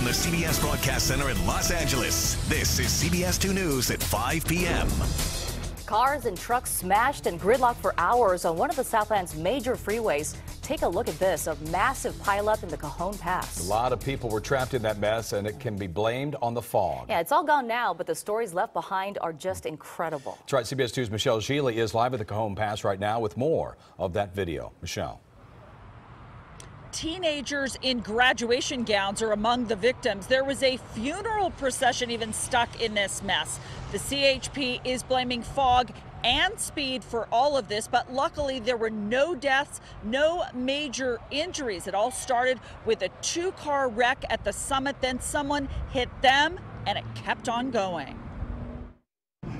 the CBS Broadcast Center in Los Angeles, this is CBS2 News at 5 p.m. Cars and trucks smashed and gridlocked for hours on one of the Southland's major freeways. Take a look at this, a massive pileup in the Cajon Pass. A lot of people were trapped in that mess, and it can be blamed on the fog. Yeah, it's all gone now, but the stories left behind are just incredible. That's right. CBS 2's Michelle Gili is live at the Cajon Pass right now with more of that video. Michelle. Teenagers in graduation gowns are among the victims. There was a funeral procession even stuck in this mess. The CHP is blaming fog and speed for all of this, but luckily there were no deaths, no major injuries. It all started with a two-car wreck at the summit, then someone hit them, and it kept on going.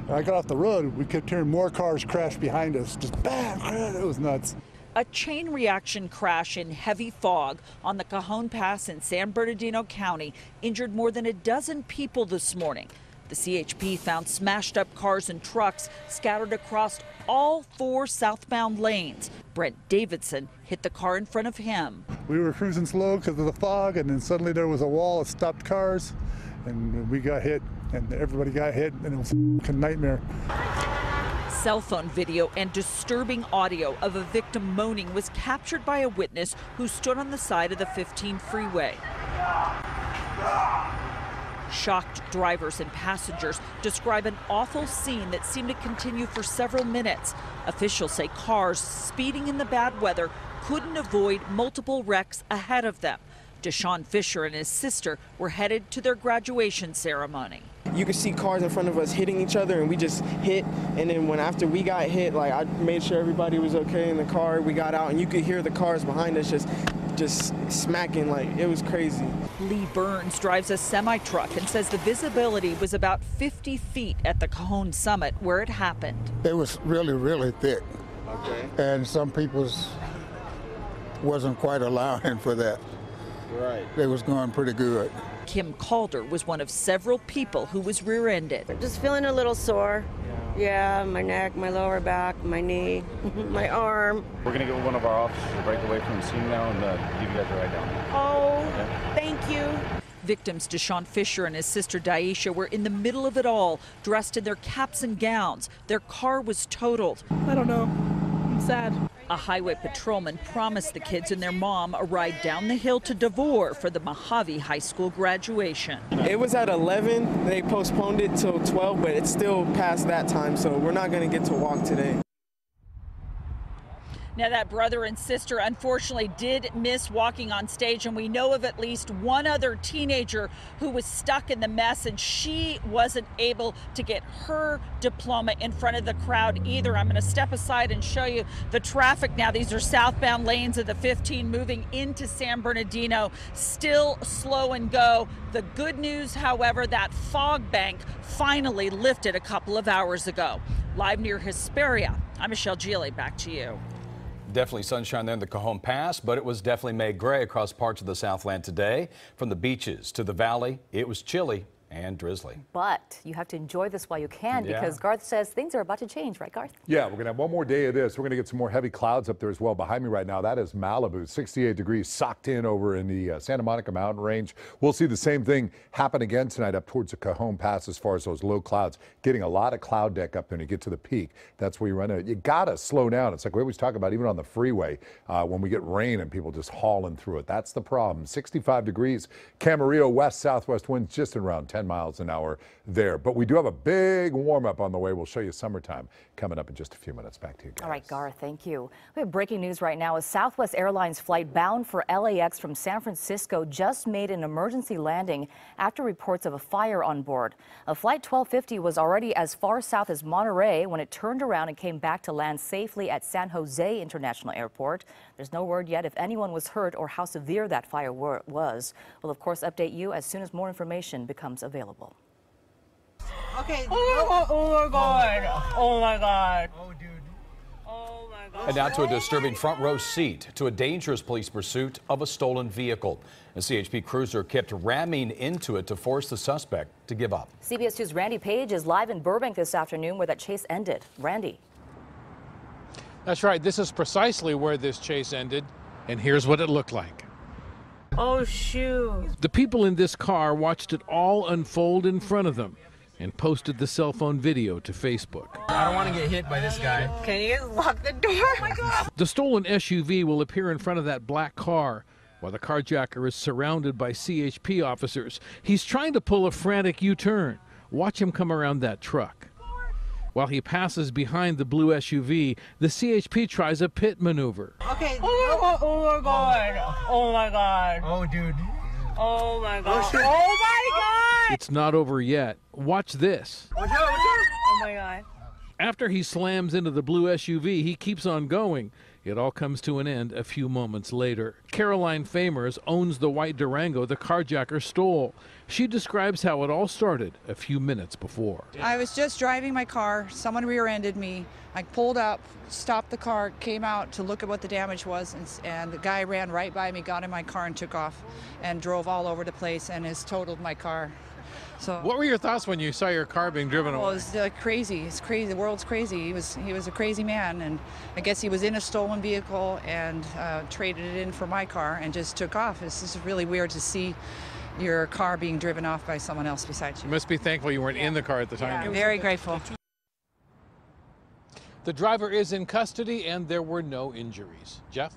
I got off the road, we kept hearing more cars crash behind us, just bam, it was nuts. A chain reaction crash in heavy fog on the Cajon Pass in San Bernardino County injured more than a dozen people this morning. The CHP found smashed up cars and trucks scattered across all four southbound lanes. Brent Davidson hit the car in front of him. We were cruising slow because of the fog, and then suddenly there was a wall of stopped cars, and we got hit, and everybody got hit, and it was a nightmare. Cell phone video and disturbing audio of a victim moaning was captured by a witness who stood on the side of the 15 freeway. Shocked drivers and passengers describe an awful scene that seemed to continue for several minutes. Officials say cars speeding in the bad weather couldn't avoid multiple wrecks ahead of them. Cajon Fisher and his sister were headed to their graduation ceremony. You could see cars in front of us hitting each other, and we just hit. And then after we got hit, like, I made sure everybody was okay in the car. We got out, and you could hear the cars behind us just smacking. Like, it was crazy. Lee Burns drives a semi-truck and says the visibility was about 50 feet at the Cajon summit where it happened. It was really, really thick. Okay. And some people wasn't quite allowing for that. Right. They was going pretty good. Kim Calder was one of several people who was rear-ended. Just feeling a little sore. Yeah, my neck, my lower back, my knee, my arm. We're going to get one of our officers to break away from the scene now and give you guys a ride down. Oh, Okay. Thank you. Victims Cajon Fisher and his sister Daisha were in the middle of it all, dressed in their caps and gowns. Their car was totaled. I don't know. I'm sad. A highway patrolman promised the kids and their mom a ride down the hill to Devore for the Mojave High School graduation. It was at 11. They postponed it till 12, but it's still past that time, so we're not going to get to walk today. Now, that brother and sister unfortunately did miss walking on stage, and we know of at least one other teenager who was stuck in the mess, and she wasn't able to get her diploma in front of the crowd either. I'm going to step aside and show you the traffic now. These are southbound lanes of the 15 moving into San Bernardino, still slow and go. The good news, however, that fog bank finally lifted a couple of hours ago. Live near Hesperia, I'm Michelle Gili. Back to you. Definitely sunshine there in the Cajon Pass, but it was definitely made gray across parts of the Southland today. From the beaches to the valley, it was chilly and drizzly. But you have to enjoy this while you can, because Garth says things are about to change, right, Garth? Yeah, we're going to have one more day of this. We're going to get some more heavy clouds up there as well. Behind me right now, that is Malibu, 68 degrees, socked in over in the Santa Monica mountain range. We'll see the same thing happen again tonight up towards the Cajon Pass as far as those low clouds. Getting a lot of cloud deck up there and you get to the peak. That's where you run it. You got to slow down. It's like we always talk about even on the freeway when we get rain and people just hauling through it. That's the problem. 65 degrees. Camarillo west-southwest winds just around 10 miles an hour there. But we do have a big warm-up on the way. We'll show you summertime coming up in just a few minutes. Back to you guys. All right, Garth, thank you. We have breaking news right now. A Southwest Airlines flight bound for LAX from San Francisco just made an emergency landing after reports of a fire on board. A flight 1250 was already as far south as Monterey when it turned around and came back to land safely at San Jose International Airport. There's no word yet if anyone was hurt or how severe that fire was. We'll, of course, update you as soon as more information becomes available. Okay. Oh my God. Oh my God. Oh, dude. Oh my God. And now to a disturbing front row seat to a dangerous police pursuit of a stolen vehicle. A CHP cruiser kept ramming into it to force the suspect to give up. CBS 2's Randy Page is live in Burbank this afternoon where that chase ended. Randy. That's right. This is precisely where this chase ended, and here's what it looked like. Oh, shoot. The people in this car watched it all unfold in front of them and posted the cell phone video to Facebook. I don't want to get hit by this guy. Can you guys lock the door? Oh my God. The stolen SUV will appear in front of that black car while the carjacker is surrounded by CHP officers. He's trying to pull a frantic U-turn. Watch him come around that truck. While he passes behind the blue SUV, the CHP tries a pit maneuver. Okay. Oh my God. Oh my God. Oh, dude. Oh my God. Oh my God. It's not over yet. Watch this. Watch out, watch out. Oh my God. After he slams into the blue SUV, he keeps on going. It all comes to an end a few moments later. Caroline Famers owns the white Durango the carjacker stole. She describes how it all started a few minutes before. I was just driving my car. Someone rear-ended me. I pulled up, stopped the car, came out to look at what the damage was, and the guy ran right by me, got in my car and took off and drove all over the place and has totaled my car. So, what were your thoughts when you saw your car being driven away? Well, it was crazy. It's crazy. The world's crazy. He was a crazy man, and I guess he was in a stolen vehicle and traded it in for my car and just took off. It's just really weird to see your car being driven off by someone else besides you. You must be thankful you weren't in the car at the time. Yeah, I'm very grateful. The driver is in custody and there were no injuries. Jeff?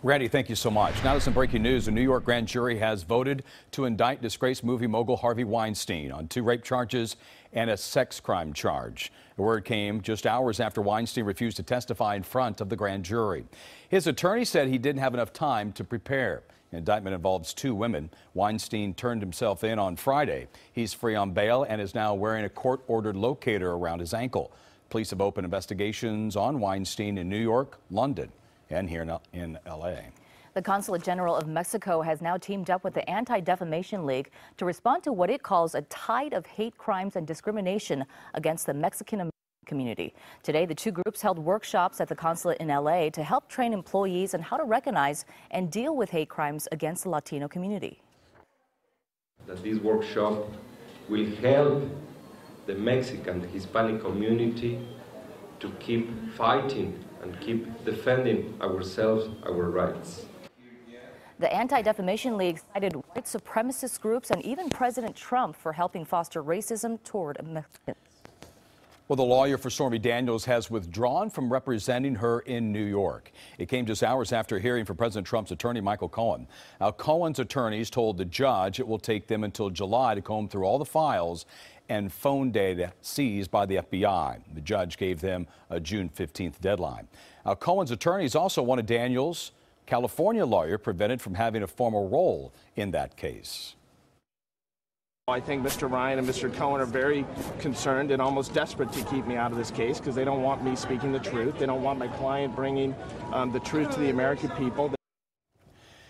Randy, thank you so much. Now to some breaking news. A New York grand jury has voted to indict disgraced movie mogul Harvey Weinstein on 2 rape charges and a sex crime charge. The word came just hours after Weinstein refused to testify in front of the grand jury. His attorney said he didn't have enough time to prepare. The indictment involves 2 women. Weinstein turned himself in on Friday. He's free on bail and is now wearing a court-ordered locator around his ankle. Police have opened investigations on Weinstein in New York, London, and here in L.A. The Consulate General of Mexico has now teamed up with the Anti-Defamation League to respond to what it calls a tide of hate crimes and discrimination against the Mexican community. Today, the 2 groups held workshops at the consulate in L.A. to help train employees on how to recognize and deal with hate crimes against the Latino community. That this workshop will help the Mexican, Hispanic community to keep fighting and keep defending ourselves, our rights. The Anti-Defamation League cited white supremacist groups and even President Trump for helping foster racism toward Mexicans. Well, the lawyer for Stormy Daniels has withdrawn from representing her in New York. It came just hours after hearing from President Trump's attorney, Michael Cohen. Now, Cohen's attorneys told the judge it will take them until July to comb through all the files and phone data seized by the FBI. The judge gave them a June 15th deadline. Now, Cohen's attorneys also wanted Daniels' California lawyer prevented from having a formal role in that case. I think Mr. Ryan and Mr. Cohen are very concerned and almost desperate to keep me out of this case because they don't want me speaking the truth. They don't want my client bringing the truth to the American people.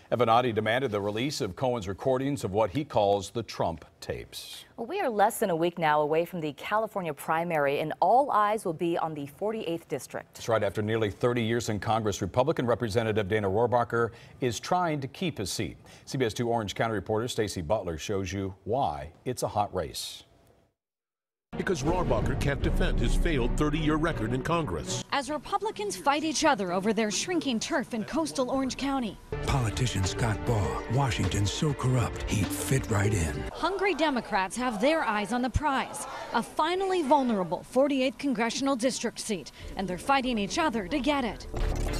Avenatti demanded the release of Cohen's recordings of what he calls the Trump tapes. Well, we are less than a week now away from the California primary, and all eyes will be on the 48th district. That's right. After nearly 30 years in Congress, Republican Representative Dana Rohrabacher is trying to keep his seat. CBS2 Orange County reporter Stacey Butler shows you why it's a hot race. Because Rohrabacher can't defend his failed 30-year record in Congress. As Republicans fight each other over their shrinking turf in coastal Orange County. Politician Scott Baugh, Washington's so corrupt, he'd fit right in. Hungry Democrats have their eyes on the prize, a finally vulnerable 48th congressional district seat, and they're fighting each other to get it.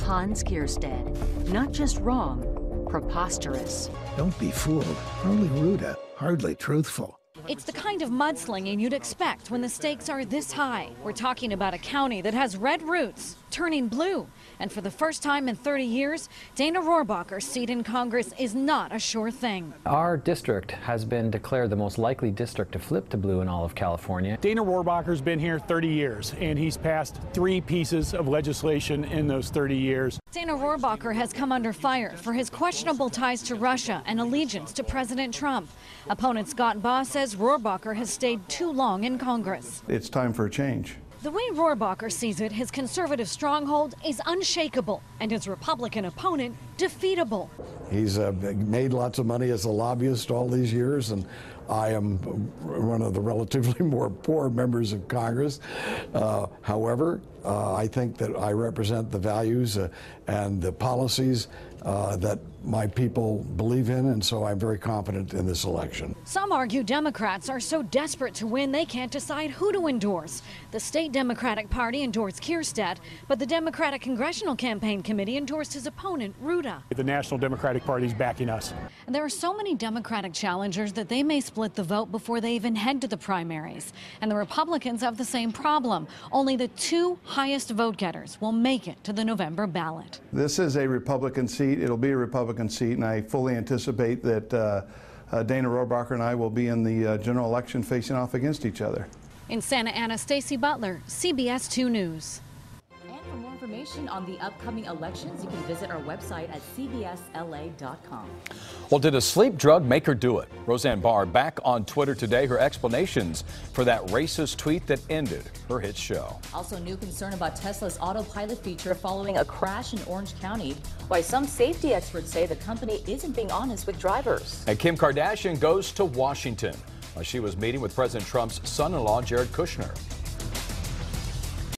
Hans Kierstead, not just wrong, preposterous. Don't be fooled. Only Ruda, hardly truthful. It's the kind of mudslinging you'd expect when the stakes are this high. We're talking about a county that has red roots turning blue. And for the first time in 30 years, Dana Rohrabacher's seat in Congress is not a sure thing. Our district has been declared the most likely district to flip to blue in all of California. Dana Rohrabacher's been here 30 years, and he's passed 3 pieces of legislation in those 30 years. Dana Rohrabacher has come under fire for his questionable ties to Russia and allegiance to President Trump. Opponent Scott Baugh says Rohrabacher has stayed too long in Congress. It's time for a change. The way Rohrabacher sees it, his conservative stronghold is unshakable and his Republican opponent defeatable. He's made lots of money as a lobbyist all these years, and I am one of the relatively more poor members of Congress. However, I think that I represent the values and the policies that my people believe in, and so I'm very confident in this election. Some argue Democrats are so desperate to win they can't decide who to endorse. The state Democratic Party endorsed Kierstead, but the Democratic Congressional Campaign Committee endorsed his opponent, Ruda. The National Democratic Party is backing us. And there are so many Democratic challengers that they may split the vote before they even head to the primaries. And the Republicans have the same problem. Only the two highest vote getters will make it to the November ballot. This is a Republican seat. It'll be a Republican seat, and I fully anticipate that Dana Rohrabacher and I will be in the general election facing off against each other. In Santa Ana, Stacy Butler, CBS 2 News. And for more information on the upcoming elections, you can visit our website at cbsla.com. Well, did a sleep drug make her do it? Roseanne Barr back on Twitter today. Her explanations for that racist tweet that ended her hit show. Also, new concern about Tesla's autopilot feature following a crash in Orange County. Why some safety experts say the company isn't being honest with drivers. And Kim Kardashian goes to Washington while she was meeting with President Trump's son-in-law, Jared Kushner.